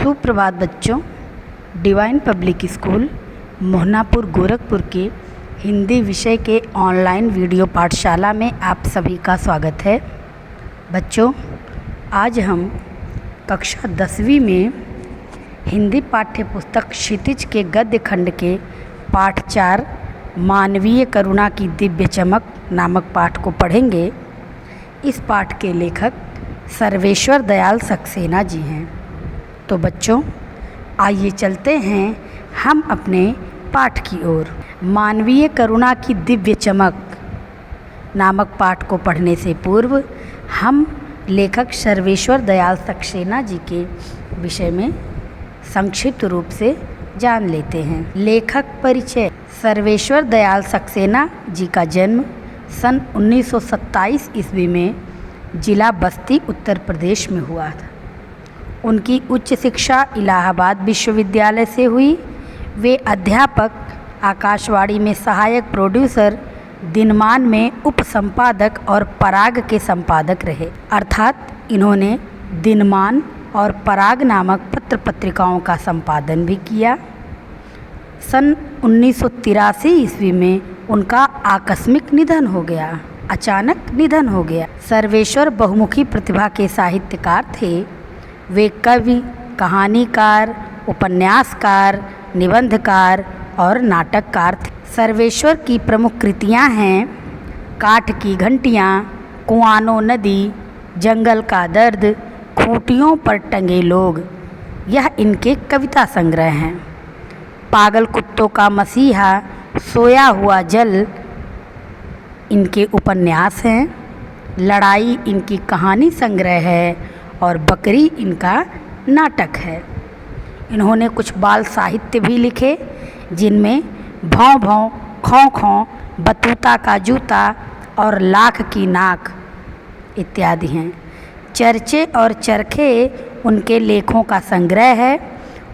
सुप्रभात बच्चों। Divine public school Mohanapur Gorakhpur के हिंदी विषय के ऑनलाइन वीडियो पाठशाला में आप सभी का स्वागत है। बच्चों, आज हम कक्षा 10वीं में हिंदी पाठ्य पुस्तक क्षितिज के गद्य खंड के पाठ 4 मानवीय करुणा की दिव्य चमक नामक पाठ को पढ़ेंगे। इस पाठ के लेखक सर्वेश्वर दयाल सक्सेना जी हैं। तो बच्चों, आइए चलते हैं हम अपने पाठ की ओर। मानवीय करुणा की दिव्य चमक नामक पाठ को पढ़ने से पूर्व हम लेखक सर्वेश्वर दयाल सक्सेना जी के विषय में संक्षिप्त रूप से जान लेते हैं। लेखक परिचय। सर्वेश्वर दयाल सक्सेना जी का जन्म सन 1927 ईस्वी में जिला बस्ती उत्तर प्रदेश में हुआ था। उनकी उच्च शिक्षा इलाहाबाद विश्वविद्यालय से हुई। वे अध्यापक, आकाशवाणी में सहायक प्रोड्यूसर, दिनमान में उप संपादक और पराग के संपादक रहे। अर्थात इन्होंने दिनमान और पराग नामक पत्र पत्रिकाओं का संपादन भी किया। सन 1983 ईस्वी में उनका आकस्मिक निधन हो गया। अचानक निधन हो गया। सर्वेश्वर बहुमुखी प्रतिभा के साहित्यकार थे। वे कवि, कहानीकार, उपन्यासकार, निबंधकार और नाटककार थे। सर्वेश्वर की प्रमुख कृतियां हैं काठ की घंटियां, कुआनो नदी, जंगल का दर्द, खूंटियों पर टंगे लोग, यह इनके कविता संग्रह हैं। पागल कुत्तों का मसीहा, सोया हुआ जल इनके उपन्यास हैं। लड़ाई इनकी कहानी संग्रह है और बकरी इनका नाटक है। इन्होंने कुछ बाल साहित्य भी लिखे जिनमें भौं भौं, खौं खौं, बतूता का जूता और लाख की नाक इत्यादि हैं। चर्चे और चरखे उनके लेखों का संग्रह है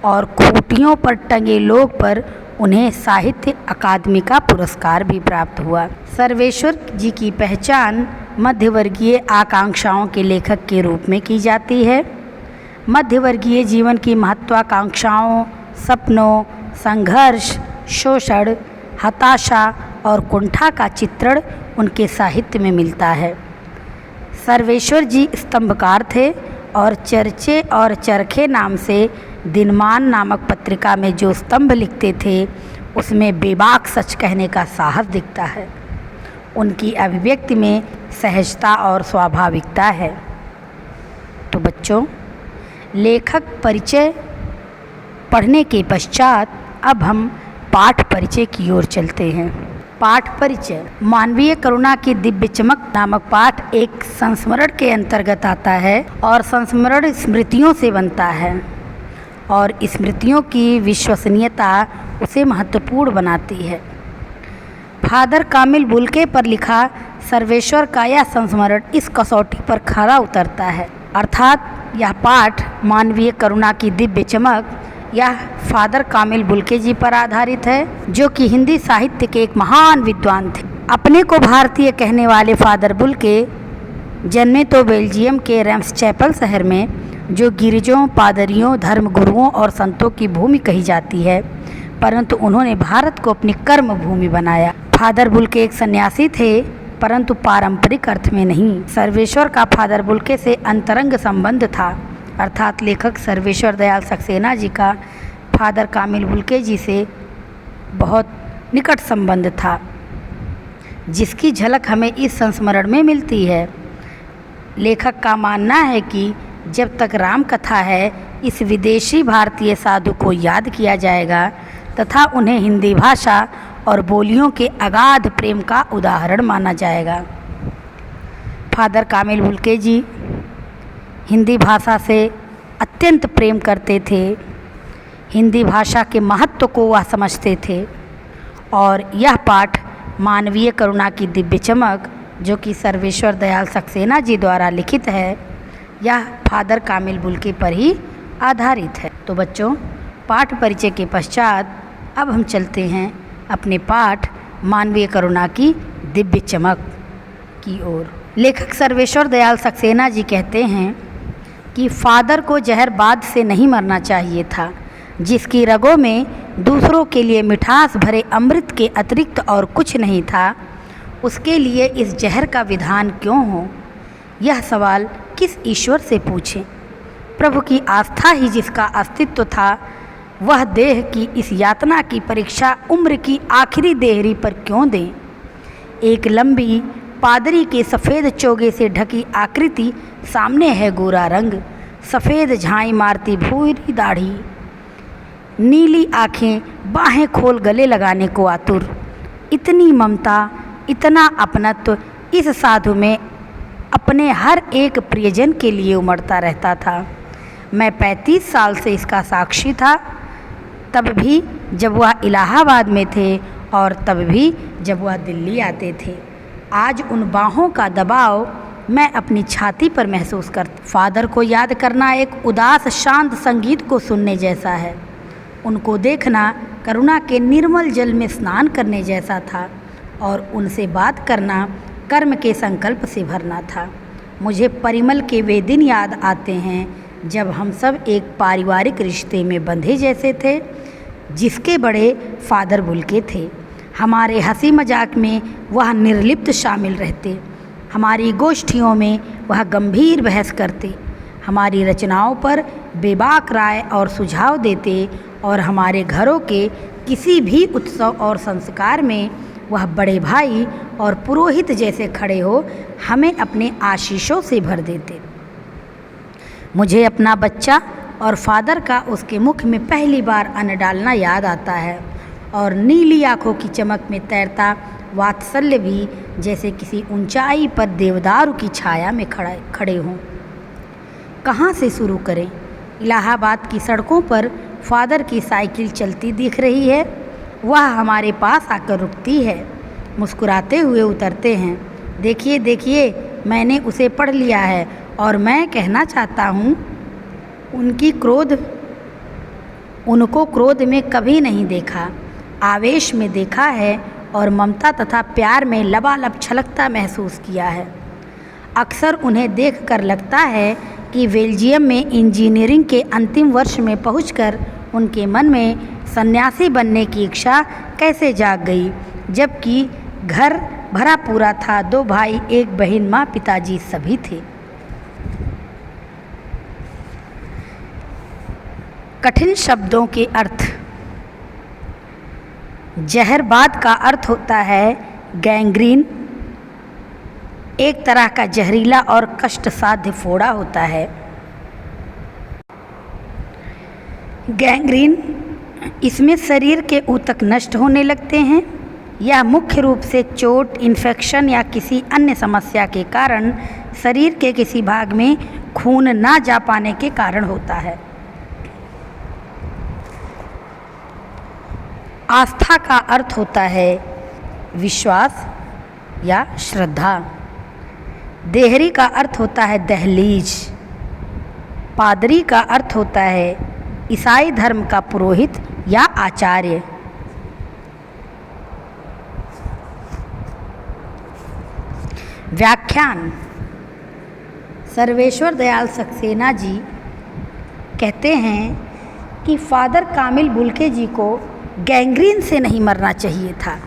और खूंटियों पर टंगे लोग पर उन्हें साहित्य अकादमी का पुरस्कार भी प्राप्त हुआ। सर्वेश्वर जी की पहचान मध्यवर्गीय आकांक्षाओं के लेखक के रूप में की जाती है। मध्यवर्गीय जीवन की महत्वाकांक्षाओं, सपनों, संघर्ष, शोषण, हताशा और कुंठा का चित्रण उनके साहित्य में मिलता है। सर्वेश्वर जी स्तंभकार थे और चर्चे और चरखे नाम से दिनमान नामक पत्रिका में जो स्तंभ लिखते थे उसमें बेबाक सच कहने का साहस दिखता है। उनकी अभिव्यक्ति में सहजता और स्वाभाविकता है। तो बच्चों, लेखक परिचय पढ़ने के पश्चात अब हम पाठ परिचय की ओर चलते हैं। पाठ परिचय। मानवीय करुणा की दिव्य चमक नामक पाठ एक संस्मरण के अंतर्गत आता है और संस्मरण स्मृतियों से बनता है और स्मृतियों की विश्वसनीयता उसे महत्वपूर्ण बनाती है। फादर कामिल बुल्के पर लिखा सर्वेश्वर का यह संस्मरण इस कसौटी पर खरा उतरता है। अर्थात यह पाठ मानवीय करुणा की दिव्य चमक यह फादर कामिल बुल्के जी पर आधारित है, जो कि हिंदी साहित्य के एक महान विद्वान थे। अपने को भारतीय कहने वाले फादर बुल्के जन्मे तो बेल्जियम के रेम्सचैपल शहर में, जो गिरजों, पादरियों, धर्मगुरुओं और संतों की भूमि कही जाती है, परंतु उन्होंने भारत को अपनी कर्म भूमि बनाया। फादर बुल्के एक सन्यासी थे, परंतु पारंपरिक अर्थ में नहीं। सर्वेश्वर का फादर बुल्के से अंतरंग संबंध था। अर्थात लेखक सर्वेश्वर दयाल सक्सेना जी का फादर कामिल बुल्के जी से बहुत निकट संबंध था, जिसकी झलक हमें इस संस्मरण में मिलती है। लेखक का मानना है कि जब तक राम कथा है, इस विदेशी भारतीय साधु को याद किया जाएगा तथा उन्हें हिंदी भाषा और बोलियों के अगाध प्रेम का उदाहरण माना जाएगा। फादर कामिल बुल्के जी हिंदी भाषा से अत्यंत प्रेम करते थे। हिंदी भाषा के महत्व को वह समझते थे और यह पाठ मानवीय करुणा की दिव्य चमक, जो कि सर्वेश्वर दयाल सक्सेना जी द्वारा लिखित है, यह फादर कामिल बुल्के पर ही आधारित है। तो बच्चों, पाठ परिचय के पश्चात अब हम चलते हैं अपने पाठ मानवीय करुणा की दिव्य चमक की ओर। लेखक सर्वेश्वर दयाल सक्सेना जी कहते हैं, कि फादर को जहरबाद से नहीं मरना चाहिए था, जिसकी रगों में दूसरों के लिए मिठास भरे अमृत के अतिरिक्त और कुछ नहीं था, उसके लिए इस जहर का विधान क्यों हो? यह सवाल किस ईश्वर से पूछें? प्रभु की आस्था ही जिसका अस्तित्व था, वह देह की इस यातना की परीक्षा उम्र की आखिरी देहरी पर क्यों दें? एक लंबी पादरी के सफ़ेद चोगे से ढकी आकृति सामने है, गोरा रंग, सफ़ेद झाई मारती भूरी दाढ़ी, नीली आँखें, बाहें खोल गले लगाने को आतुर। इतनी ममता, इतना अपनत्व इस साधु में अपने हर एक प्रियजन के लिए उमड़ता रहता था। मैं 35 साल से इसका साक्षी था, तब भी जब वह इलाहाबाद में थे और तब भी जब वह दिल्ली आते थे। आज उन बाहों का दबाव मैं अपनी छाती पर महसूस करता। फादर को याद करना एक उदास शांत संगीत को सुनने जैसा है। उनको देखना करुणा के निर्मल जल में स्नान करने जैसा था और उनसे बात करना कर्म के संकल्प से भरना था। मुझे परिमल के वे दिन याद आते हैं जब हम सब एक पारिवारिक रिश्ते में बंधे जैसे थे, जिसके बड़े फादर बुल्के थे। हमारे हंसी मजाक में वह निर्लिप्त शामिल रहते, हमारी गोष्ठियों में वह गंभीर बहस करते, हमारी रचनाओं पर बेबाक राय और सुझाव देते और हमारे घरों के किसी भी उत्सव और संस्कार में वह बड़े भाई और पुरोहित जैसे खड़े हो हमें अपने आशीषों से भर देते। मुझे अपना बच्चा और फादर का उसके मुख में पहली बार अन्न डालना याद आता है और नीली आँखों की चमक में तैरता वात्सल्य भी, जैसे किसी ऊंचाई पर देवदारू की छाया में खड़े हों। कहाँ से शुरू करें? इलाहाबाद की सड़कों पर फादर की साइकिल चलती दिख रही है। वह हमारे पास आकर रुकती है, मुस्कुराते हुए उतरते हैं। देखिए देखिए, मैंने उसे पढ़ लिया है और मैं कहना चाहता हूँ, उनको क्रोध में कभी नहीं देखा, आवेश में देखा है और ममता तथा प्यार में लबालब छलकता महसूस किया है। अक्सर उन्हें देखकर लगता है कि बेल्जियम में इंजीनियरिंग के अंतिम वर्ष में पहुंचकर उनके मन में सन्यासी बनने की इच्छा कैसे जाग गई, जबकि घर भरा पूरा था। 2 भाई, 1 बहन, माँ, पिताजी सभी थे। कठिन शब्दों के अर्थ। जहरबाद का अर्थ होता है गैंग्रीन, एक तरह का जहरीला और कष्टसाध्य फोड़ा होता है। गैंग्रीन, इसमें शरीर के ऊतक नष्ट होने लगते हैं। यह मुख्य रूप से चोट, इन्फेक्शन या किसी अन्य समस्या के कारण शरीर के किसी भाग में खून ना जा पाने के कारण होता है। आस्था का अर्थ होता है विश्वास या श्रद्धा। देहरी का अर्थ होता है दहलीज। पादरी का अर्थ होता है ईसाई धर्म का पुरोहित या आचार्य। व्याख्यान। सर्वेश्वर दयाल सक्सेना जी कहते हैं कि फादर कामिल बुल्के जी को गैंग्रीन से नहीं मरना चाहिए था।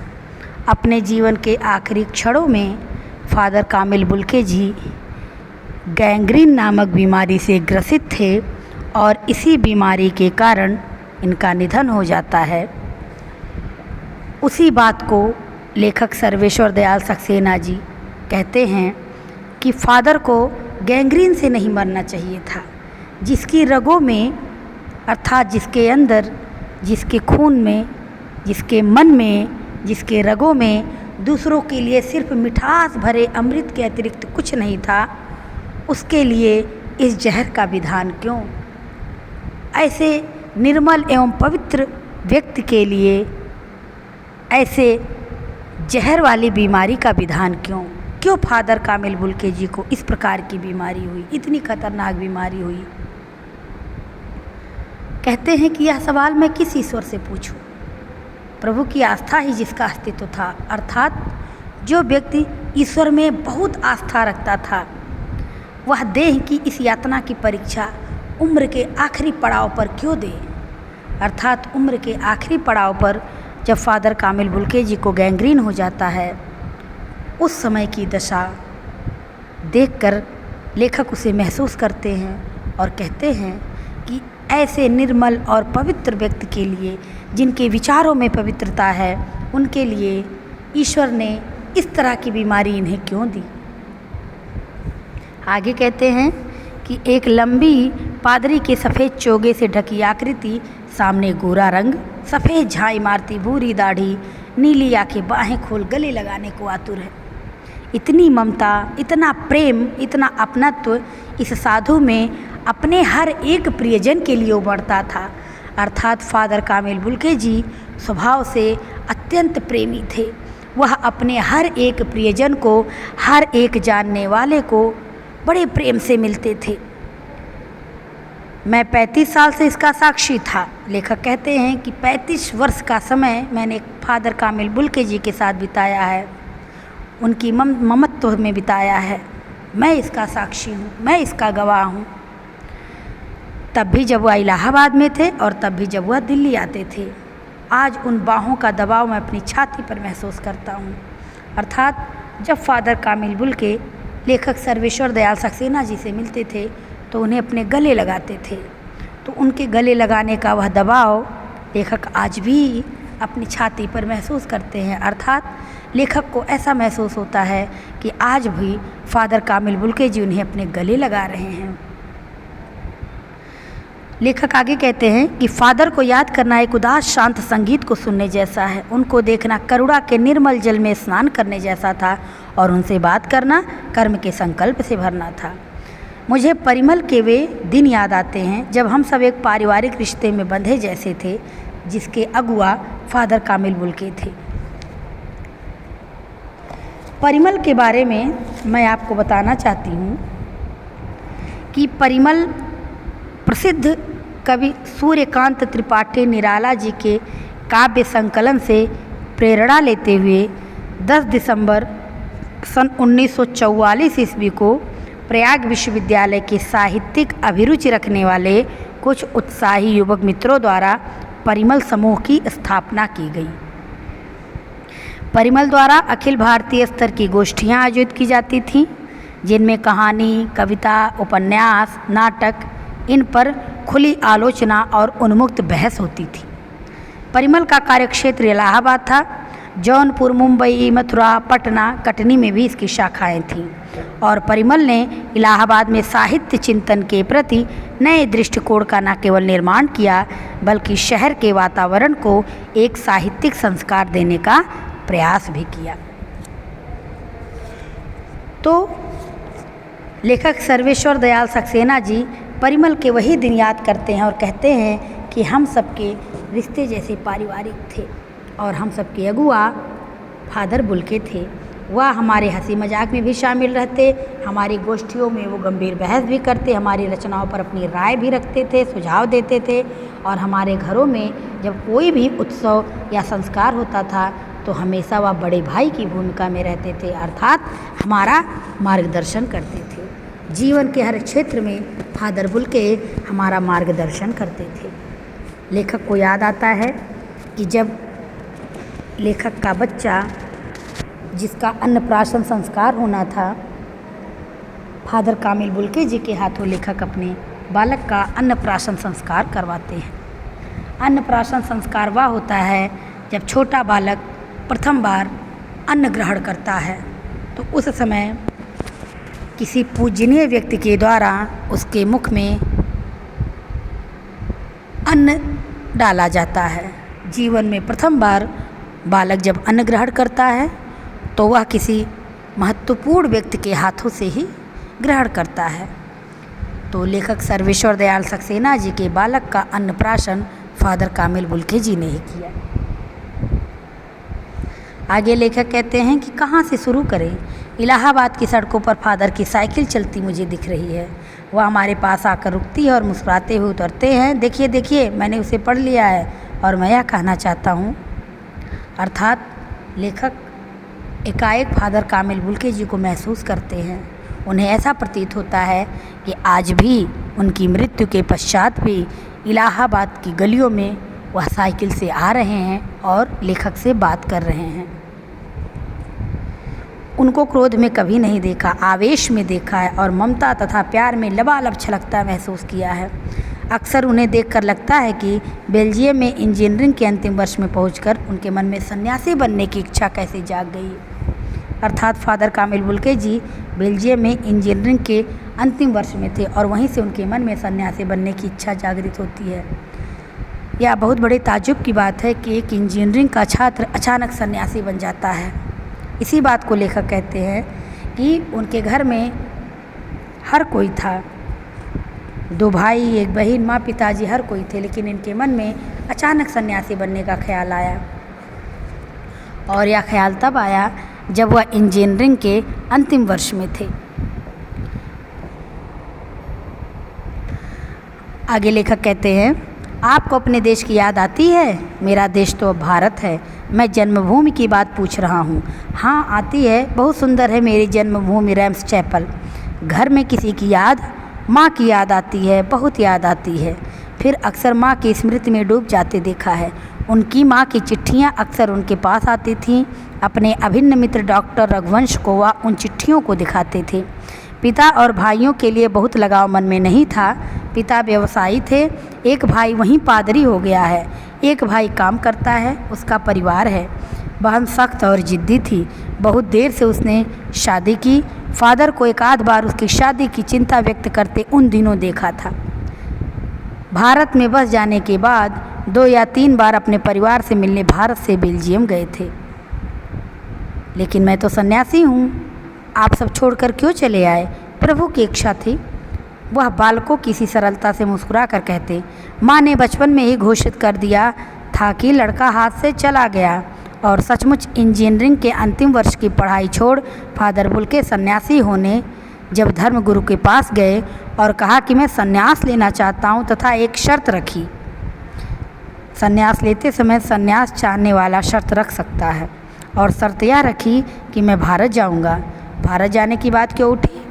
अपने जीवन के आखिरी क्षणों में फादर कामिल बुल्के जी गैंग्रीन नामक बीमारी से ग्रसित थे और इसी बीमारी के कारण इनका निधन हो जाता है। उसी बात को लेखक सर्वेश्वर दयाल सक्सेना जी कहते हैं कि फादर को गैंग्रीन से नहीं मरना चाहिए था, जिसकी रगों में, अर्थात जिसके अंदर, जिसके खून में, जिसके मन में, जिसके रगों में दूसरों के लिए सिर्फ मिठास भरे अमृत के अतिरिक्त कुछ नहीं था, उसके लिए इस जहर का विधान क्यों? ऐसे निर्मल एवं पवित्र व्यक्ति के लिए ऐसे जहर वाली बीमारी का विधान क्यों? क्यों फादर कामिल बुल्के जी को इस प्रकार की बीमारी हुई, इतनी खतरनाक बीमारी हुई? कहते हैं कि यह सवाल मैं किस ईश्वर से पूछूं? प्रभु की आस्था ही जिसका अस्तित्व था, अर्थात जो व्यक्ति ईश्वर में बहुत आस्था रखता था, वह देह की इस यातना की परीक्षा उम्र के आखिरी पड़ाव पर क्यों दे। अर्थात उम्र के आखिरी पड़ाव पर जब फादर कामिल बुल्के जी को गैंग्रीन हो जाता है, उस समय की दशा देखकर लेखक उसे महसूस करते हैं और कहते हैं कि ऐसे निर्मल और पवित्र व्यक्ति के लिए, जिनके विचारों में पवित्रता है, उनके लिए ईश्वर ने इस तरह की बीमारी इन्हें क्यों दी। आगे कहते हैं कि एक लंबी पादरी के सफ़ेद चोगे से ढकी आकृति, सामने गोरा रंग, सफ़ेद झाई मारती भूरी दाढ़ी, नीली आंखें, बाहें खोल गले लगाने को आतुर है। इतनी ममता, इतना प्रेम, इतना अपनत्व इस साधु में अपने हर एक प्रियजन के लिए उमड़ता था। अर्थात फादर कामिल बुल्के जी स्वभाव से अत्यंत प्रेमी थे। वह अपने हर एक प्रियजन को, हर एक जानने वाले को बड़े प्रेम से मिलते थे। मैं 35 साल से इसका साक्षी था। लेखक कहते हैं कि 35 वर्ष का समय मैंने फादर कामिल बुल्के जी के साथ बिताया है, उनकी ममत्व में बिताया है। मैं इसका साक्षी हूँ, मैं इसका गवाह हूँ। तब भी जब वह इलाहाबाद में थे और तब भी जब वह दिल्ली आते थे। आज उन बाहों का दबाव मैं अपनी छाती पर महसूस करता हूँ। अर्थात जब फादर कामिल बुल्के लेखक सर्वेश्वर दयाल सक्सेना जी से मिलते थे तो उन्हें अपने गले लगाते थे, तो उनके गले लगाने का वह दबाव लेखक आज भी अपनी छाती पर महसूस करते हैं। अर्थात लेखक को ऐसा महसूस होता है कि आज भी फादर कामिल बुल्के जी उन्हें अपने गले लगा रहे हैं। लेखक आगे कहते हैं कि फादर को याद करना एक उदास शांत संगीत को सुनने जैसा है। उनको देखना करुणा के निर्मल जल में स्नान करने जैसा था और उनसे बात करना कर्म के संकल्प से भरना था। मुझे परिमल के वे दिन याद आते हैं जब हम सब एक पारिवारिक रिश्ते में बंधे जैसे थे, जिसके अगुआ फादर कामिल बुल्के थे। परिमल के बारे में मैं आपको बताना चाहती हूँ कि परिमल प्रसिद्ध कवि सूर्यकांत त्रिपाठी निराला जी के काव्य संकलन से प्रेरणा लेते हुए 10 दिसंबर सन 1944 ईस्वी को प्रयाग विश्वविद्यालय के साहित्यिक अभिरुचि रखने वाले कुछ उत्साही युवक मित्रों द्वारा परिमल समूह की स्थापना की गई। परिमल द्वारा अखिल भारतीय स्तर की गोष्ठियाँ आयोजित की जाती थीं, जिनमें कहानी, कविता, उपन्यास, नाटक, इन पर खुली आलोचना और उन्मुक्त बहस होती थी। परिमल का कार्यक्षेत्र इलाहाबाद था। जौनपुर, मुंबई, मथुरा, पटना, कटनी में भी इसकी शाखाएं थीं और परिमल ने इलाहाबाद में साहित्य चिंतन के प्रति नए दृष्टिकोण का न केवल निर्माण किया, बल्कि शहर के वातावरण को एक साहित्यिक संस्कार देने का प्रयास भी किया। तो लेखक सर्वेश्वर दयाल सक्सेना जी परिमल के वही दिन याद करते हैं और कहते हैं कि हम सबके रिश्ते जैसे पारिवारिक थे और हम सबके अगुआ फादर बुल्के थे। वह हमारे हंसी मजाक में भी शामिल रहते, हमारी गोष्ठियों में वो गंभीर बहस भी करते, हमारी रचनाओं पर अपनी राय भी रखते थे, सुझाव देते थे और हमारे घरों में जब कोई भी उत्सव या संस्कार होता था तो हमेशा वह बड़े भाई की भूमिका में रहते थे, अर्थात हमारा मार्गदर्शन करते थे। जीवन के हर क्षेत्र में फादर बुल्के हमारा मार्गदर्शन करते थे। लेखक को याद आता है कि जब लेखक का बच्चा, जिसका अन्नप्राशन संस्कार होना था, फादर कामिल बुल्के जी के हाथों लेखक अपने बालक का अन्नप्राशन संस्कार करवाते हैं। अन्नप्राशन संस्कार वह होता है जब छोटा बालक प्रथम बार अन्न ग्रहण करता है, तो उस समय किसी पूजनीय व्यक्ति के द्वारा उसके मुख में अन्न डाला जाता है। जीवन में प्रथम बार बालक जब अन्न ग्रहण करता है तो वह किसी महत्वपूर्ण व्यक्ति के हाथों से ही ग्रहण करता है। तो लेखक सर्वेश्वर दयाल सक्सेना जी के बालक का अन्नप्राशन फादर कामिल बुल्के जी ने ही किया। आगे लेखक कहते हैं कि कहाँ से शुरू करें। इलाहाबाद की सड़कों पर फादर की साइकिल चलती मुझे दिख रही है। वह हमारे पास आकर रुकती है और मुस्कुराते हुए उतरते हैं। देखिए देखिए, मैंने उसे पढ़ लिया है और मैं यह कहना चाहता हूँ। अर्थात लेखक एकाएक फादर कामिल बुल्के जी को महसूस करते हैं। उन्हें ऐसा प्रतीत होता है कि आज भी उनकी मृत्यु के पश्चात भी इलाहाबाद की गलियों में वह साइकिल से आ रहे हैं और लेखक से बात कर रहे हैं। उनको क्रोध में कभी नहीं देखा, आवेश में देखा है और ममता तथा प्यार में लबालब छलकता महसूस किया है। अक्सर उन्हें देखकर लगता है कि बेल्जियम में इंजीनियरिंग के अंतिम वर्ष में पहुंचकर उनके मन में सन्यासी बनने की इच्छा कैसे जाग गई। अर्थात फादर कामिल बुल्के जी बेल्जियम में इंजीनियरिंग के अंतिम वर्ष में थे और वहीं से उनके मन में सन्यासी बनने की इच्छा जागृत होती है। यह बहुत बड़े ताज्जुब की बात है कि एक इंजीनियरिंग का छात्र अचानक सन्यासी बन जाता है। इसी बात को लेखक कहते हैं कि उनके घर में हर कोई था, 2 भाई, 1 बहन, माँ, पिताजी, हर कोई थे, लेकिन इनके मन में अचानक सन्यासी बनने का ख्याल आया। और यह ख्याल तब आया जब वह इंजीनियरिंग के अंतिम वर्ष में थे। आगे लेखक कहते हैं, आपको अपने देश की याद आती है? मेरा देश तो अब भारत है। मैं जन्मभूमि की बात पूछ रहा हूँ। हाँ, आती है। बहुत सुंदर है मेरी जन्मभूमि रैम्स चैपल। घर में किसी की याद? माँ की याद आती है, बहुत याद आती है। फिर अक्सर माँ की स्मृति में डूब जाते देखा है। उनकी माँ की चिट्ठियाँ अक्सर उनके पास आती थीं। अपने अभिन्न मित्र डॉक्टर रघुवंश को वह उन चिट्ठियों को दिखाते थे। पिता और भाइयों के लिए बहुत लगाव मन में नहीं था। पिता व्यवसायी थे, एक भाई वहीं पादरी हो गया है, एक भाई काम करता है, उसका परिवार है। बहन सख्त और जिद्दी थी। बहुत देर से उसने शादी की। फादर को एक आध बार उसकी शादी की चिंता व्यक्त करते उन दिनों देखा था। भारत में बस जाने के बाद 2 या 3 बार अपने परिवार से मिलने भारत से बेल्जियम गए थे। लेकिन मैं तो सन्यासी हूँ, आप सब छोड़कर क्यों चले आए? प्रभु की इच्छा थी। वह बालकों की सी सरलता से मुस्कुरा कर कहते, माँ ने बचपन में ही घोषित कर दिया था कि लड़का हाथ से चला गया। और सचमुच इंजीनियरिंग के अंतिम वर्ष की पढ़ाई छोड़ फादर बुल्के सन्यासी होने जब धर्मगुरु के पास गए और कहा कि मैं सन्यास लेना चाहता हूँ तथा एक शर्त रखी। सन्यास लेते समय सन्यास चाहने वाला शर्त रख सकता है, और शर्त यह रखी कि मैं भारत जाऊँगा। भारत जाने की बात क्यों उठी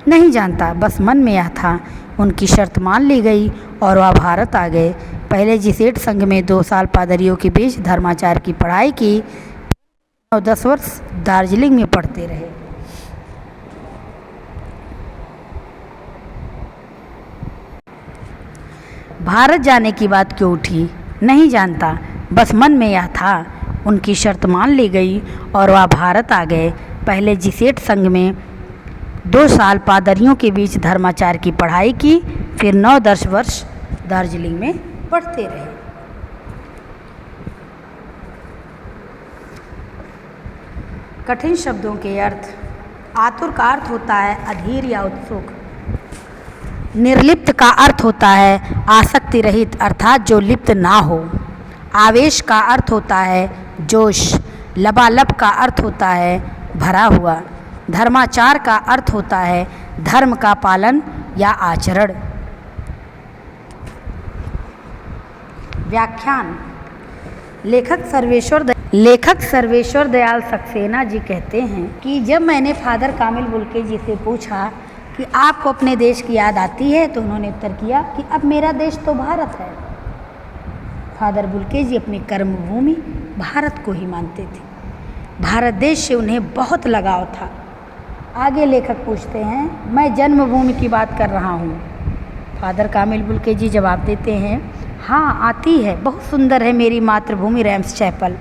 नहीं जानता, बस मन में यह था। उनकी शर्त मान ली गई और वह भारत आ गए। पहले जिसेट संघ में 2 साल पादरियों के बीच धर्माचार्य की पढ़ाई की और 10 वर्ष दार्जिलिंग में पढ़ते रहे। भारत जाने की बात क्यों उठी नहीं जानता, बस मन में यह था। उनकी शर्त मान ली गई और वह भारत आ गए। पहले जिसेट संघ में 2 साल पादरियों के बीच धर्माचार्य की पढ़ाई की, फिर 9-10 वर्ष दार्जिलिंग में पढ़ते रहे। कठिन शब्दों के अर्थ। आतुर का अर्थ होता है अधीर या उत्सुक। निर्लिप्त का अर्थ होता है आसक्ति रहित, अर्थात जो लिप्त ना हो। आवेश का अर्थ होता है जोश। लबालब का अर्थ होता है भरा हुआ। धर्माचार का अर्थ होता है धर्म का पालन या आचरण। व्याख्यान। लेखक सर्वेश्वर दयाल सक्सेना जी कहते हैं कि जब मैंने फादर कामिल बुल्के जी से पूछा कि आपको अपने देश की याद आती है, तो उन्होंने उत्तर किया कि अब मेरा देश तो भारत है। फादर बुल्के जी अपनी कर्मभूमि भारत को ही मानते थे। भारत देश से उन्हें बहुत लगाव था। आगे लेखक पूछते हैं, मैं जन्मभूमि की बात कर रहा हूँ। फादर कामिल बुल्के जी जवाब देते हैं, हाँ आती है, बहुत सुंदर है मेरी मातृभूमि रैम्स चैपल।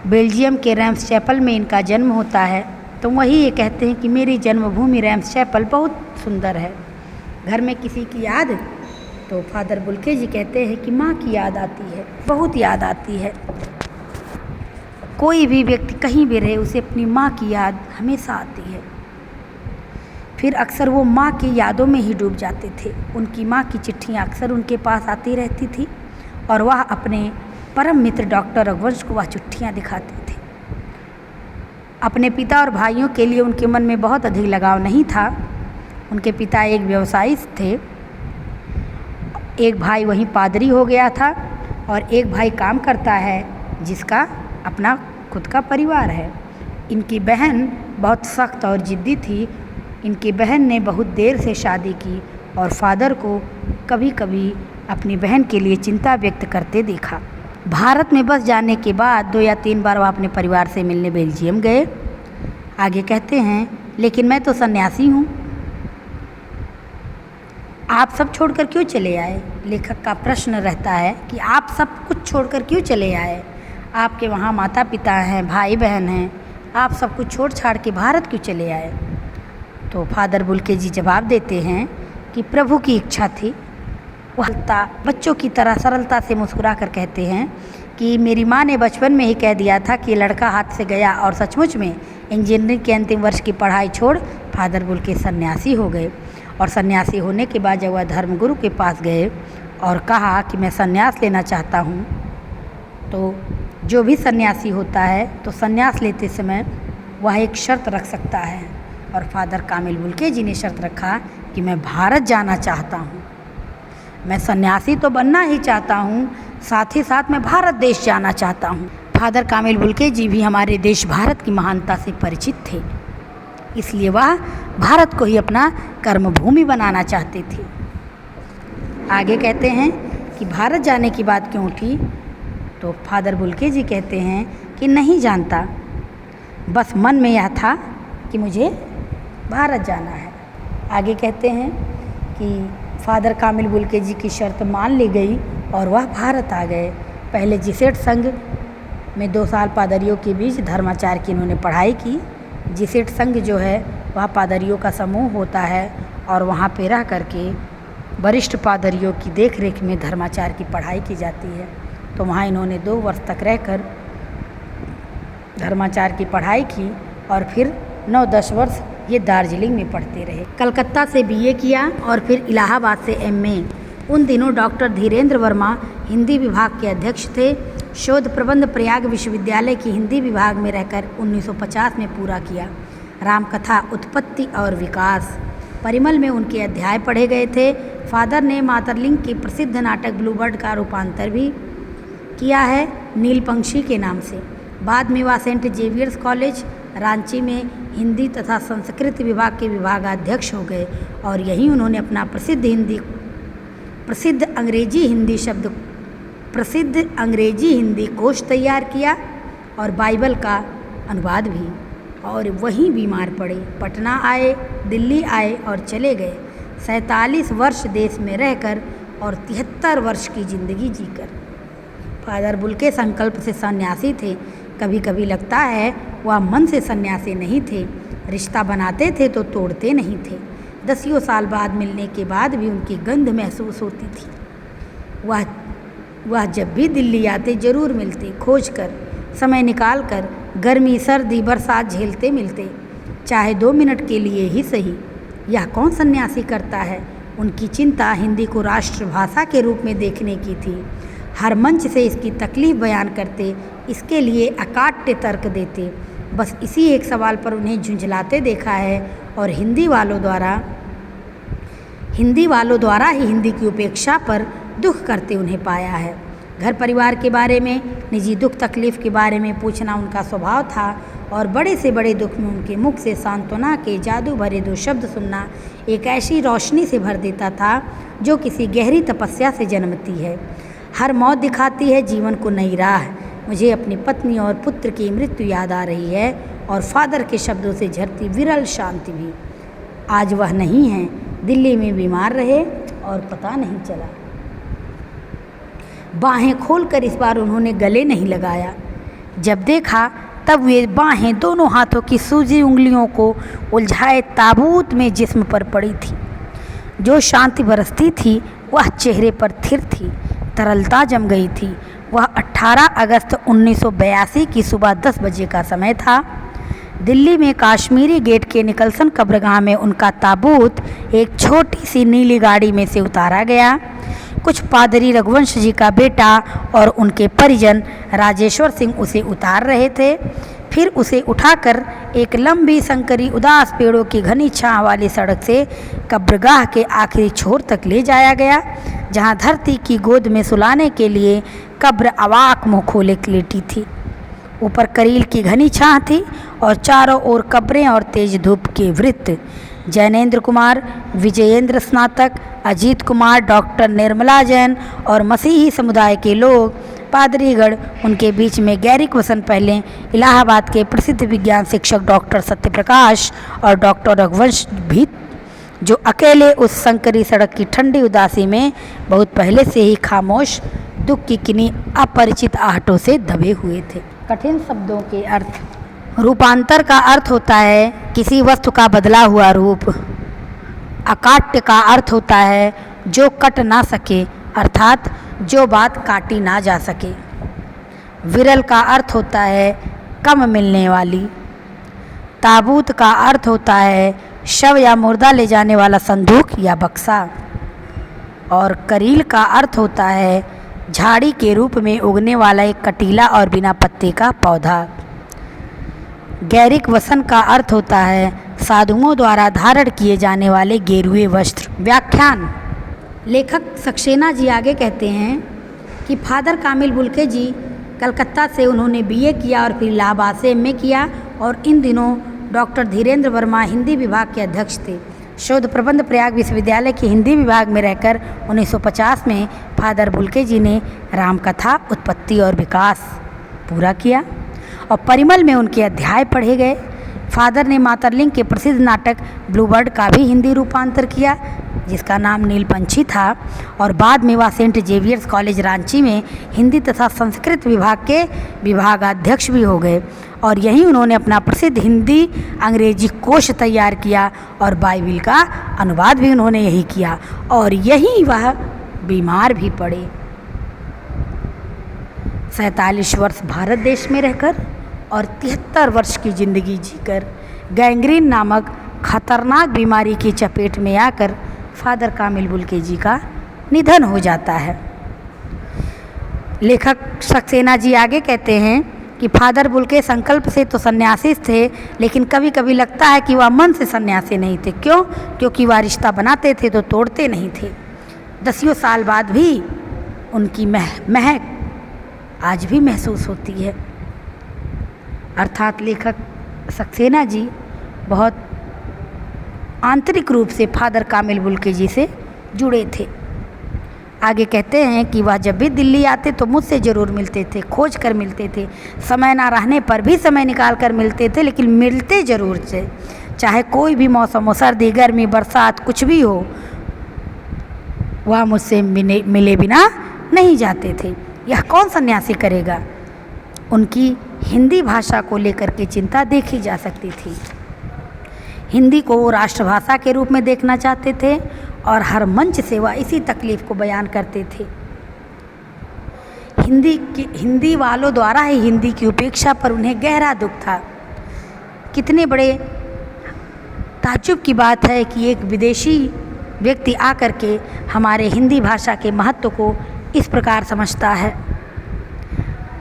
बेल्जियम के रैम्स चैपल में इनका जन्म होता है, तो वही ये कहते हैं कि मेरी जन्मभूमि रैम्स चैपल बहुत सुंदर है। घर में किसी की याद? तो फादर बुल्के जी कहते हैं कि माँ की याद आती है, बहुत याद आती है। कोई भी व्यक्ति कहीं भी रहे, उसे अपनी माँ की याद हमेशा आती है। फिर अक्सर वो माँ की यादों में ही डूब जाते थे। उनकी माँ की चिट्ठियाँ अक्सर उनके पास आती रहती थी और वह अपने परम मित्र डॉक्टर रघुवंश को वह चिट्ठियाँ दिखाते थे। अपने पिता और भाइयों के लिए उनके मन में बहुत अधिक लगाव नहीं था। उनके पिता एक व्यवसायी थे, एक भाई वहीं पादरी हो गया था और एक भाई काम करता है जिसका अपना खुद का परिवार है। इनकी बहन बहुत सख्त और जिद्दी थी। इनकी बहन ने बहुत देर से शादी की और फादर को कभी कभी अपनी बहन के लिए चिंता व्यक्त करते देखा। भारत में बस जाने के बाद 2 या 3 बार वह अपने परिवार से मिलने बेल्जियम गए। आगे कहते हैं, लेकिन मैं तो सन्यासी हूँ, आप सब छोड़कर क्यों चले आए? लेखक का प्रश्न रहता है कि आप सब कुछ छोड़कर क्यों चले आए? आपके वहाँ माता पिता हैं, भाई बहन हैं, आप सब कुछ छोड़ छाड़ के भारत क्यों चले आए? तो फादर बुल्के जी जवाब देते हैं कि प्रभु की इच्छा थी। वह बच्चों की तरह सरलता से मुस्कुरा कर कहते हैं कि मेरी माँ ने बचपन में ही कह दिया था कि लड़का हाथ से गया, और सचमुच में इंजीनियरिंग के अंतिम वर्ष की पढ़ाई छोड़ फादर बुल्के सन्यासी हो गए। और सन्यासी होने के बाद जब वह धर्मगुरु के पास गए और कहा कि मैं सन्यास लेना चाहता हूँ, तो जो भी सन्यासी होता है तो सन्यास लेते समय वह एक शर्त रख सकता है, और फादर कामिल बुल्के जी ने शर्त रखा कि मैं भारत जाना चाहता हूँ, मैं सन्यासी तो बनना ही चाहता हूँ, साथ ही साथ मैं भारत देश जाना चाहता हूँ। फादर कामिल बुल्के जी भी हमारे देश भारत की महानता से परिचित थे, इसलिए वह भारत को ही अपना कर्मभूमि बनाना चाहते थे। आगे कहते हैं कि भारत जाने की बात क्यों उठी, तो फादर बुल्के जी कहते हैं कि नहीं जानता, बस मन में यह था कि मुझे भारत जाना है। आगे कहते हैं कि फादर कामिल बुल्के जी की शर्त मान ली गई और वह भारत आ गए। पहले जिसेट संघ में 2 साल पादरियों के बीच धर्माचार की इन्होंने पढ़ाई की। जिसेट संघ जो है वह पादरियों का समूह होता है और वहाँ पे रह करके वरिष्ठ पादरियों की देखरेख में धर्माचार की पढ़ाई की जाती है। तो वहाँ इन्होंने 2 वर्ष तक रहकर धर्माचार की पढ़ाई की और फिर 9-10 वर्ष ये दार्जिलिंग में पढ़ते रहे। कलकत्ता से बीए किया और फिर इलाहाबाद से एमए। उन दिनों डॉक्टर धीरेन्द्र वर्मा हिंदी विभाग के अध्यक्ष थे। शोध प्रबंध प्रयाग विश्वविद्यालय की हिंदी विभाग में रहकर 1950 में पूरा किया। रामकथा उत्पत्ति और विकास परिमल में उनके अध्याय पढ़े गए थे। फादर ने मातरलिंग के प्रसिद्ध नाटक ब्लूबर्ड का रूपांतर भी किया है नीलपंक्षी के नाम से। बाद में वह सेंट जेवियर्स कॉलेज रांची में हिंदी तथा संस्कृत विभाग के विभागाध्यक्ष हो गए और यहीं उन्होंने अपना प्रसिद्ध अंग्रेजी हिंदी कोश तैयार किया और बाइबल का अनुवाद भी। और वहीं बीमार पड़े, पटना आए, दिल्ली आए और चले गए। 47 वर्ष देश में रहकर और 73 वर्ष की ज़िंदगी जीकर। फादर बुल्के संकल्प से सन्यासी थे। कभी कभी लगता है वह मन से सन्यासी नहीं थे, रिश्ता बनाते थे तो तोड़ते नहीं थे। 10 साल बाद मिलने के बाद भी उनकी गंध महसूस होती थी। वह जब भी दिल्ली आते जरूर मिलते, खोज कर समय निकाल कर गर्मी सर्दी बरसात झेलते मिलते, चाहे 2 मिनट के लिए ही सही। यह कौन सन्यासी करता है? उनकी चिंता हिंदी को राष्ट्रभाषा के रूप में देखने की थी। हर मंच से इसकी तकलीफ बयान करते, इसके लिए अकाट्य तर्क देते। बस इसी एक सवाल पर उन्हें झुंझलाते देखा है और हिंदी वालों द्वारा ही हिंदी की उपेक्षा पर दुख करते उन्हें पाया है। घर परिवार के बारे में, निजी दुख तकलीफ के बारे में पूछना उनका स्वभाव था और बड़े से बड़े दुख में उनके मुख से सांत्वना के जादू भरे 2 शब्द सुनना एक ऐसी रोशनी से भर देता था जो किसी गहरी तपस्या से जन्मती है। हर मौत दिखाती है जीवन को नई राह। मुझे अपनी पत्नी और पुत्र की मृत्यु याद आ रही है और फादर के शब्दों से झरती विरल शांति भी। आज वह नहीं है, दिल्ली में बीमार रहे और पता नहीं चला। बाहें खोलकर इस बार उन्होंने गले नहीं लगाया। जब देखा तब वे बाहें दोनों हाथों की सूजी उंगलियों को उलझाए ताबूत में जिस्म पर पड़ी थी। जो शांति बरसती थी वह चेहरे पर थिर थी, तरलता जम गई थी। वह 18 अगस्त 1982 की सुबह 10 बजे का समय था। दिल्ली में काश्मीरी गेट के निकलसन कब्रगाह में उनका ताबूत एक छोटी सी नीली गाड़ी में से उतारा गया। कुछ पादरी रघुवंश जी का बेटा और उनके परिजन राजेश्वर सिंह उसे उतार रहे थे। फिर उसे उठाकर एक लंबी संकरी उदास पेड़ों की घनी छांव वाली सड़क से कब्रगाह के आखिरी छोर तक ले जाया गया, जहां धरती की गोद में सुलाने के लिए कब्र अवाक मुँह खोले लेटी थी। ऊपर करील की घनी छां थी और चारों ओर कब्रें और तेज धूप के वृत्त। जैनेन्द्र कुमार, विजयेंद्र स्नातक, अजीत कुमार, डॉक्टर निर्मला जैन और मसीही समुदाय के लोग, पादरीगढ़। उनके बीच में गैरिक वसंत पहले इलाहाबाद के प्रसिद्ध विज्ञान शिक्षक डॉक्टर सत्यप्रकाश और डॉक्टर रघुवंश भी, जो अकेले उस संकरी सड़क की ठंडी उदासी में बहुत पहले से ही खामोश दुख की किन्हीं अपरिचित आहटों से दबे हुए थे। कठिन शब्दों के अर्थ। रूपांतर का अर्थ होता है किसी वस्तु का बदला हुआ रूप। अकाट्य का अर्थ होता है जो कट ना सके, अर्थात जो बात काटी ना जा सके। विरल का अर्थ होता है कम मिलने वाली। ताबूत का अर्थ होता है शव या मुर्दा ले जाने वाला संदूक या बक्सा। और करील का अर्थ होता है झाड़ी के रूप में उगने वाला एक कटीला और बिना पत्ते का पौधा। गैरिक वसन का अर्थ होता है साधुओं द्वारा धारण किए जाने वाले गेरुए वस्त्र। व्याख्यान। लेखक सक्सेना जी आगे कहते हैं कि फादर कामिल बुल्के जी कलकत्ता से उन्होंने बीए किया और फिर इलाहाबाद से एमए किया और इन दिनों डॉक्टर धीरेन्द्र वर्मा हिंदी विभाग के अध्यक्ष थे। शोध प्रबंध प्रयाग विश्वविद्यालय के हिंदी विभाग में रहकर 1950 में फादर बुल्के जी ने रामकथा, उत्पत्ति और विकास पूरा किया और परिमल में उनके अध्याय पढ़े गए। फादर ने मातरलिंग के प्रसिद्ध नाटक ब्लूबर्ड का भी हिंदी रूपांतर किया, जिसका नाम नीलपंछी था, और बाद में वह सेंट जेवियर्स कॉलेज रांची में हिंदी तथा संस्कृत विभाग के विभागाध्यक्ष भी हो गए और यहीं उन्होंने अपना प्रसिद्ध हिंदी अंग्रेजी कोश तैयार किया और बाइबिल का अनुवाद भी उन्होंने यही किया और यहीं वह बीमार भी पड़े। 47 वर्ष भारत देश में रहकर और 73 वर्ष की ज़िंदगी जीकर गैंग्रीन नामक खतरनाक बीमारी की चपेट में आकर फादर कामिल बुल्के जी का निधन हो जाता है। लेखक सक्सेना जी आगे कहते हैं कि फादर बुल्के संकल्प से तो सन्यासी थे, लेकिन कभी कभी लगता है कि वह मन से सन्यासी नहीं थे। क्यों? क्योंकि वह रिश्ता बनाते थे तो तोड़ते नहीं थे। 10 साल बाद भी उनकी महक आज भी महसूस होती है। अर्थात लेखक सक्सेना जी बहुत आंतरिक रूप से फादर कामिल बुल्के जी से जुड़े थे। आगे कहते हैं कि वह जब भी दिल्ली आते तो मुझसे ज़रूर मिलते थे, खोज कर मिलते थे। समय ना रहने पर भी समय निकाल कर मिलते थे, लेकिन मिलते ज़रूर थे। चाहे कोई भी मौसम हो, सर्दी, गर्मी, बरसात, कुछ भी हो, वह मुझसे मिले बिना नहीं जाते थे। यह कौन सन्यासी करेगा? उनकी हिंदी भाषा को लेकर के चिंता देखी जा सकती थी। हिंदी को वो राष्ट्रभाषा के रूप में देखना चाहते थे और हर मंच से वह इसी तकलीफ़ को बयान करते थे। हिंदी वालों द्वारा ही हिंदी की उपेक्षा पर उन्हें गहरा दुख था। कितने बड़े ताज्जुब की बात है कि एक विदेशी व्यक्ति आकर के हमारे हिंदी भाषा के महत्व को इस प्रकार समझता है,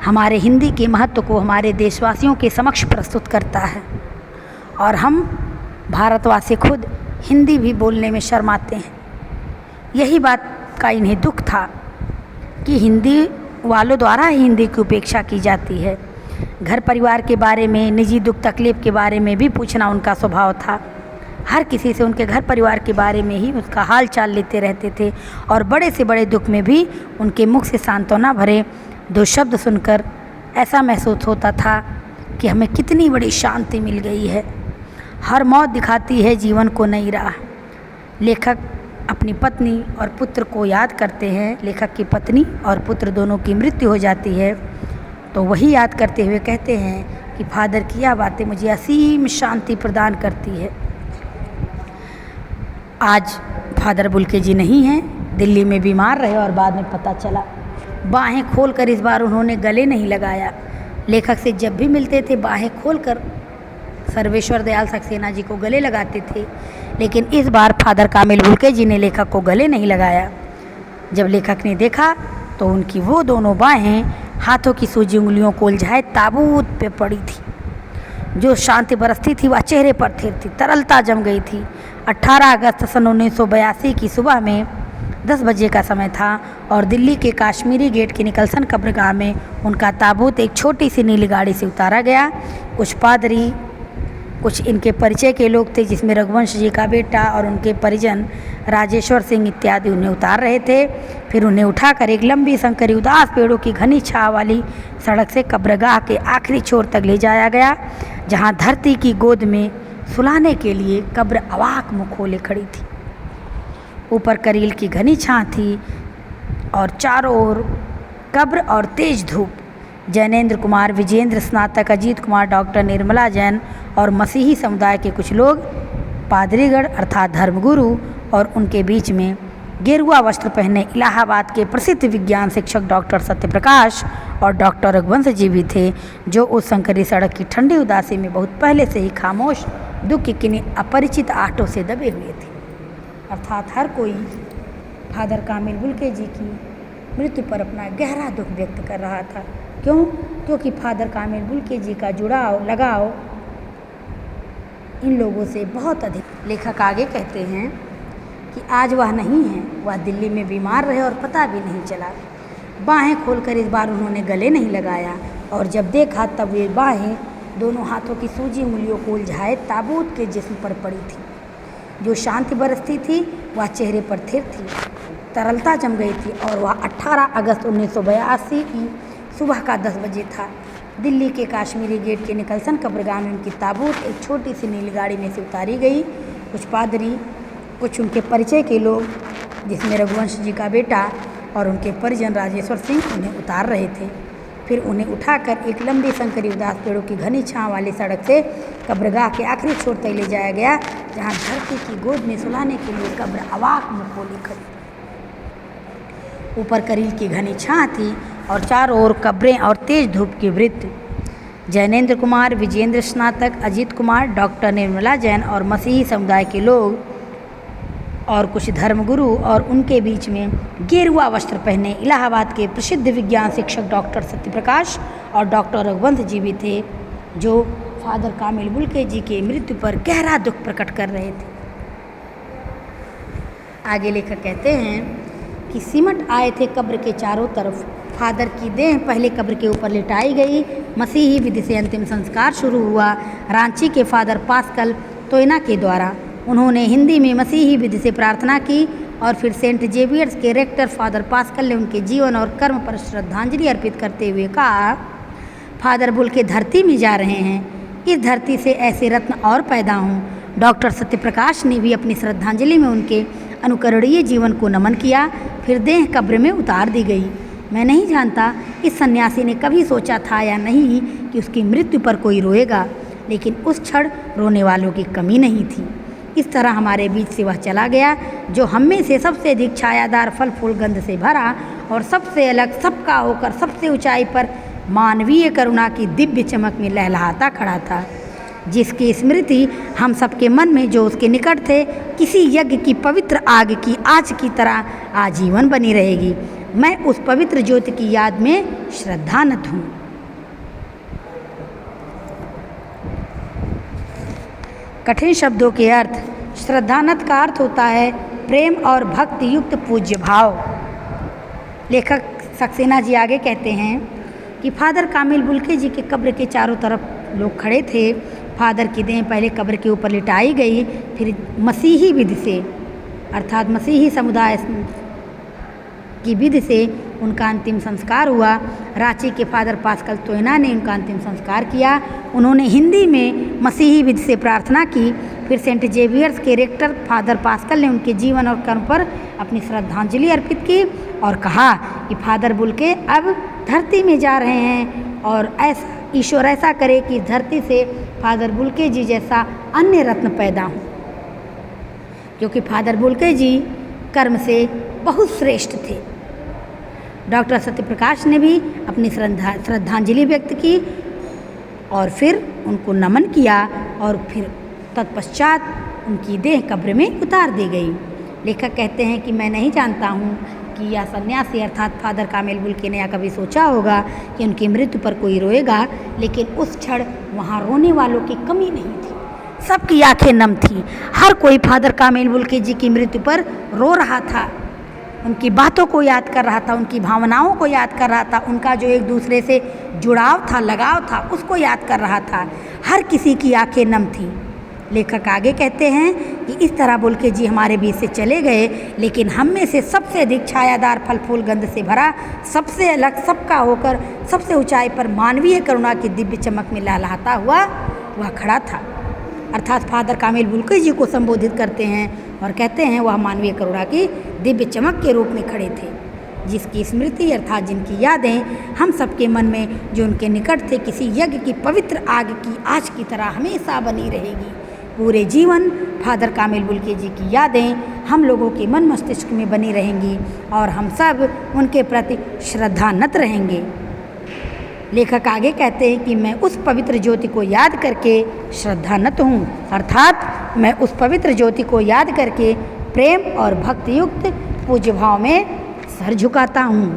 हमारे हिंदी के महत्व को हमारे देशवासियों के समक्ष प्रस्तुत करता है और हम भारतवासी खुद हिंदी भी बोलने में शर्माते हैं। यही बात का इन्हें दुख था कि हिंदी वालों द्वारा ही हिंदी की उपेक्षा की जाती है। घर परिवार के बारे में, निजी दुख तकलीफ़ के बारे में भी पूछना उनका स्वभाव था। हर किसी से उनके घर परिवार के बारे में ही उसका हाल चाल लेते रहते थे और बड़े से बड़े दुख में भी उनके मुख से सांत्वना भरे 2 शब्द सुनकर ऐसा महसूस होता था कि हमें कितनी बड़ी शांति मिल गई है। हर मौत दिखाती है जीवन को नई राह। लेखक अपनी पत्नी और पुत्र को याद करते हैं। लेखक की पत्नी और पुत्र दोनों की मृत्यु हो जाती है तो वही याद करते हुए कहते हैं कि फादर की यह बातें मुझे असीम शांति प्रदान करती है। आज फादर बुल्के जी नहीं हैं, दिल्ली में बीमार रहे और बाद में पता चला। बाहें खोलकर इस बार उन्होंने गले नहीं लगाया। लेखक से जब भी मिलते थे बाहें खोलकर सर्वेश्वर दयाल सक्सेना जी को गले लगाते थे, लेकिन इस बार फादर कामिल बुल्के जी ने लेखक को गले नहीं लगाया। जब लेखक ने देखा तो उनकी वो दोनों बाहें हाथों की सूजी उंगलियों को उलझाए ताबूत पे पड़ी थी। जो शांति बरसती थी वह चेहरे पर थिर थी, तरलता जम गई थी। 18 अगस्त सन 1982 की सुबह में 10 बजे का समय था और दिल्ली के काश्मीरी गेट के निकलसन कब्रगाह में उनका ताबूत एक छोटी सी नीली गाड़ी से उतारा गया। कुछ पादरी कुछ इनके परिचय के लोग थे, जिसमें रघुवंश जी का बेटा और उनके परिजन राजेश्वर सिंह इत्यादि उन्हें उतार रहे थे। फिर उन्हें उठाकर एक लंबी संकरी उदास पेड़ों की घनी छाँव वाली सड़क से कब्रगाह के आखिरी छोर तक ले जाया गया, जहाँ धरती की गोद में सुलाने के लिए कब्र अवाक मुँह खोले खड़ी थी। ऊपर करील की घनी छाँ थी और चारों ओर कब्र और तेज धूप। जैनेन्द्र कुमार, विजेंद्र स्नातक, अजीत कुमार, डॉक्टर निर्मला जैन और मसीही समुदाय के कुछ लोग, पादरीगढ़ अर्थात धर्मगुरु और उनके बीच में गेरुआ वस्त्र पहने इलाहाबाद के प्रसिद्ध विज्ञान शिक्षक डॉक्टर सत्यप्रकाश और डॉक्टर रघुवंश जी भी थे, जो उस संकरी सड़क की ठंडी उदासी में बहुत पहले से ही खामोश दुख के किन्हीं अपरिचित आहटों से दबे हुए थे। अर्थात हर कोई फादर कामिल बुल्के जी की मृत्यु पर अपना गहरा दुख व्यक्त कर रहा था। क्यों? क्योंकि फादर कामिल बुल्के जी का जुड़ाव, लगाव इन लोगों से बहुत अधिक। लेखक आगे कहते हैं कि आज वह नहीं है, वह दिल्ली में बीमार रहे और पता भी नहीं चला। बाहें खोलकर इस बार उन्होंने गले नहीं लगाया, और जब देखा तब वे बाहें दोनों हाथों की सूजी उंगलियों को उलझाए ताबूत के जिस्म पर पड़ी थी। जो शांति बरसती थी वह चेहरे पर थिर थी, तरलता जम गई थी, और वह 18 अगस्त 1982 की सुबह का 10 बजे था। दिल्ली के काश्मीरी गेट के निकलसन कब्रगाह में उनकी ताबूत एक छोटी सी नीली गाड़ी में से उतारी गई। कुछ पादरी, कुछ उनके परिचय के लोग, जिसमें रघुवंश जी का बेटा और उनके परिजन राजेश्वर सिंह, उन्हें उतार रहे थे। फिर उन्हें उठाकर एक लंबी संकरी उदास पेड़ों की घनी छाँव वाली सड़क से कब्रगाह के आखिरी छोर तक ले जाया गया, जहाँ धरती की गोद में सुलाने के लिए कब्र अवाक मुँह खोली खड़ी। ऊपर करील की घनी छाँ थी और चारों ओर कब्रें और तेज धूप की वृत्त। जैनेन्द्र कुमार, विजेंद्र स्नातक, अजीत कुमार, डॉक्टर निर्मला जैन और मसीही समुदाय के लोग और कुछ धर्मगुरु और उनके बीच में गेरुआ वस्त्र पहने इलाहाबाद के प्रसिद्ध विज्ञान शिक्षक डॉक्टर सत्यप्रकाश और डॉक्टर रघुवंश जी भी थे, जो फादर कामिल बुल्के जी के मृत्यु पर गहरा दुख प्रकट कर रहे थे। आगे लेखक कहते हैं कि सिमट आए थे कब्र के चारों तरफ। फादर की देह पहले कब्र के ऊपर लिटाई गई। मसीही विधि से अंतिम संस्कार शुरू हुआ, रांची के फादर पास्कल तोयना के द्वारा। उन्होंने हिंदी में मसीही विधि से प्रार्थना की और फिर सेंट जेवियर्स के रेक्टर फादर पास्कल ने उनके जीवन और कर्म पर श्रद्धांजलि अर्पित करते हुए कहा, फादर बुल्के धरती में जा रहे हैं, इस धरती से ऐसे रत्न और पैदा हों। डॉक्टर सत्यप्रकाश ने भी अपनी श्रद्धांजलि में उनके अनुकरणीय जीवन को नमन किया। फिर देह कब्र में उतार दी गई। मैं नहीं जानता इस सन्यासी ने कभी सोचा था या नहीं कि उसकी मृत्यु पर कोई रोएगा, लेकिन उस क्षण रोने वालों की कमी नहीं थी। इस तरह हमारे बीच से वह चला गया, जो हम में से सबसे अधिक छायादार, फल फूल गंध से भरा और सबसे अलग, सबका होकर सबसे ऊंचाई पर मानवीय करुणा की दिव्य चमक में लहलहाता खड़ा था, जिसकी स्मृति हम सबके मन में, जो उसके निकट थे, किसी यज्ञ की पवित्र आग की आँच की तरह आजीवन बनी रहेगी। मैं उस पवित्र ज्योति की याद में श्रद्धानत हूँ। कठिन शब्दों के अर्थ। श्रद्धानत का अर्थ होता है प्रेम और भक्ति युक्त पूज्य भाव। लेखक सक्सेना जी आगे कहते हैं कि फादर कामिल बुल्के जी के कब्र के चारों तरफ लोग खड़े थे। फादर की देह पहले कब्र के ऊपर लिटाई गई, फिर मसीही विधि से अर्थात मसीही समुदाय की विधि से उनका अंतिम संस्कार हुआ। रांची के फादर पास्कल तोयना ने उनका अंतिम संस्कार किया। उन्होंने हिंदी में मसीही विधि से प्रार्थना की। फिर सेंट जेवियर्स के रेक्टर फादर पास्कल ने उनके जीवन और कर्म पर अपनी श्रद्धांजलि अर्पित की और कहा कि फादर बुल्के अब धरती में जा रहे हैं और ऐसा ईश्वर ऐसा करे कि धरती से फादर बुल्के जी जैसा अन्य रत्न पैदा हो, क्योंकि फादर बुल्के जी कर्म से बहुत श्रेष्ठ थे। डॉक्टर सत्यप्रकाश ने भी अपनी श्रद्धांजलि व्यक्त की और फिर उनको नमन किया और फिर तत्पश्चात उनकी देह कब्र में उतार दी गई। लेखक कहते हैं कि मैं नहीं जानता हूँ कि यह सन्यासी अर्थात फादर कामिल बुल्के ने कभी सोचा होगा कि उनकी मृत्यु पर कोई रोएगा, लेकिन उस क्षण वहाँ रोने वालों की कमी नहीं थी। सबकी आंखें नम थी। हर कोई फादर कामिल बुल्के जी की मृत्यु पर रो रहा था। उनकी बातों को याद कर रहा था, उनकी भावनाओं को याद कर रहा था, उनका जो एक दूसरे से जुड़ाव था, लगाव था, उसको याद कर रहा था। हर किसी की आंखें नम थी। लेखक आगे कहते हैं कि इस तरह बोल के जी हमारे बीच से चले गए, लेकिन हम में से सबसे अधिक छायादार फल फूल गंध से भरा, सबसे अलग, सबका होकर, सबसे ऊंचाई पर मानवीय करुणा की दिव्य चमक में लहलहाता हुआ वह खड़ा था। अर्थात फादर कामिल बुल्की जी को संबोधित करते हैं और कहते हैं वह मानवीय करुणा की दिव्य चमक के रूप में खड़े थे, जिसकी स्मृति अर्थात जिनकी यादें हम सबके मन में जो उनके निकट थे, किसी यज्ञ की पवित्र आग की आँच की तरह हमेशा बनी रहेगी। पूरे जीवन फादर कामिल बुल्की जी की यादें हम लोगों के मन मस्तिष्क में बनी रहेंगी और हम सब उनके प्रति श्रद्धान्वित रहेंगे। लेखक आगे कहते हैं कि मैं उस पवित्र ज्योति को याद करके श्रद्धान्वित हूँ, अर्थात मैं उस पवित्र ज्योति को याद करके प्रेम और भक्ति युक्त पूज्य भाव में सर झुकाता हूँ।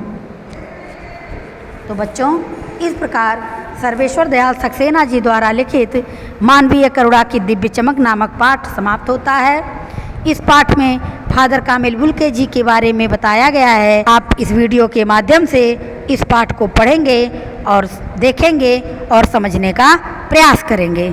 तो बच्चों, इस प्रकार सर्वेश्वर दयाल सक्सेना जी द्वारा लिखित मानवीय करुणा की दिव्य चमक नामक पाठ समाप्त होता है। इस पाठ में फादर कामिल बुल्की जी के बारे में बताया गया है। आप इस वीडियो के माध्यम से इस पाठ को पढ़ेंगे और देखेंगे और समझने का प्रयास करेंगे।